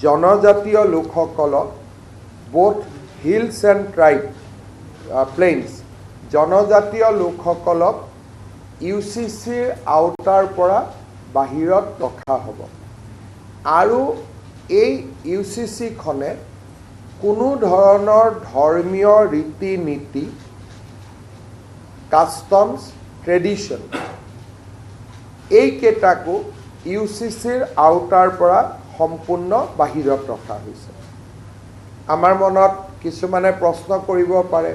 জনজাতীয় লোকসকলক both hills and tribe plains জনজাতীয় লোকসকলক UCCৰ আওতাৰ পৰা বাহিৰত ৰখা হ'ব আৰু এই UCCখনে কোনো ধৰণৰ ধৰ্মীয় ৰীতি নীতি কাষ্টমছ ট্ৰেডিশ্যন এইকেইটাকো UCCৰ আওতাৰ পৰা সম্পূৰ্ণ বাহিৰত ৰখা হৈছে। আমাৰ মনত কিছুমানে প্ৰশ্ন কৰিব পাৰে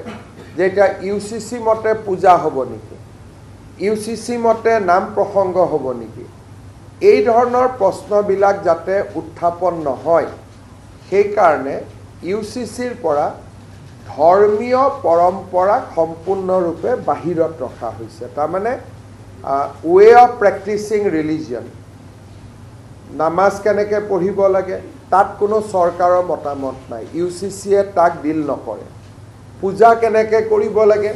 যে এটা UCC মতে পূজা হ'ব নেকি, UCC মতে নাম প্ৰসংগ হ'ব নেকি, এই ধৰণৰ প্ৰশ্নবিলাক যাতে উত্থাপন নহয় সেইকাৰণে UCCৰ পৰা ধৰ্মীয় পৰম্পৰা সম্পূৰ্ণৰূপে বাহিৰত ৰখা হৈছে। তাৰমানে ৱে অফ প্ৰেক্টিচিং ৰিলিজিয়ন, নামাজ কেনেকৈ পঢ়িব লাগে তাত কোনো চৰকাৰৰ মতামত নাই, UCCয়ে তাক ডিল নকৰে। পূজা কেনেকৈ কৰিব লাগে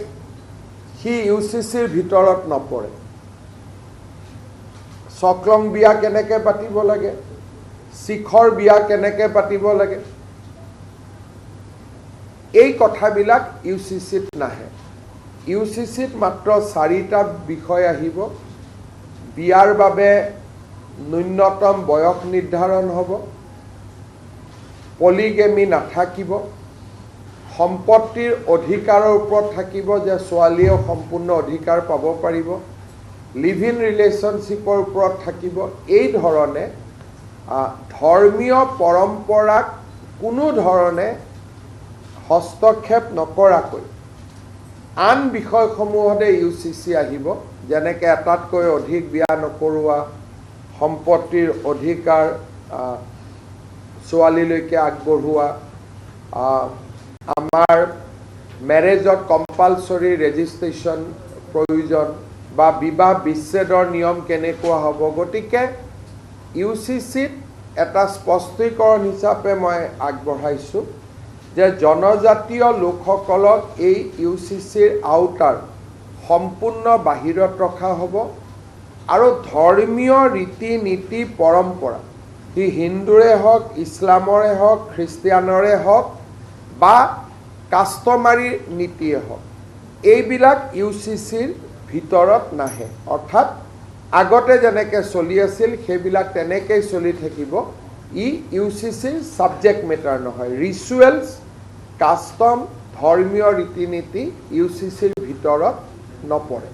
সি UCCৰ ভিতৰত নপৰে। চক্ৰং বিয়া কেনেকৈ পাতিব লাগে, শিখৰ বিয়া কেনেকৈ পাতিব লাগে, এই কথাবিলাক UCCত নাহে। UCCত মাত্ৰ 4টা বিষয় আহিব। বিয়াৰ বাবে ন্যূনতম বয়স নিৰ্ধাৰণ হ'ব, পলিগেমি নাথাকিব, সম্পত্তিৰ অধিকাৰৰ ওপৰত থাকিব যে ছোৱালীয়েও সম্পূৰ্ণ অধিকাৰ পাব পাৰিব, লিভ ইন ৰিলেশ্যনশ্বিপৰ ওপৰত থাকিব। এই ধৰণে ধৰ্মীয় পৰম্পৰাক কোনো ধৰণে হস্তক্ষেপ নকৰাকৈ আন বিষয়সমূহতে UCC আহিব, যেনেকৈ এটাতকৈ অধিক বিয়া নকৰোৱা, সম্পত্তিৰ অধিকাৰ ছোৱালীলৈকে আগবঢ়োৱা, আমাৰ মেৰেজত কম্পালচৰি ৰেজিষ্ট্ৰেশ্যন প্ৰয়োজন বা বিবাহ বিচ্ছেদৰ নিয়ম কেনেকুৱা হ'ব। গতিকে UCCত এটা স্পষ্টীকৰণ হিচাপে মই আগবঢ়াইছোঁ যে জনজাতীয় লোকসকলক এই UCCৰ আওতাৰ সম্পূৰ্ণ বাহিৰত ৰখা হ'ব আৰু ধৰ্মীয় ৰীতি নীতি পৰম্পৰা সি হিন্দুৰে হওক, ইছলামৰে হওক, খ্ৰীষ্টিয়ানৰে হওক বা কাষ্টমাৰী নীতিয়ে হওক, এইবিলাক UCCৰ ভিতৰত নাহে। অৰ্থাৎ আগতে যেনেকৈ চলি আছিল সেইবিলাক তেনেকৈ চলি থাকিব। ই UCCৰ ছাবজেক্ট মেটাৰ নহয়। ৰিচুৱেলছ, কাষ্টম, ধৰ্মীয় ৰীতি নীতি UCCৰ ভিতৰত নপৰে।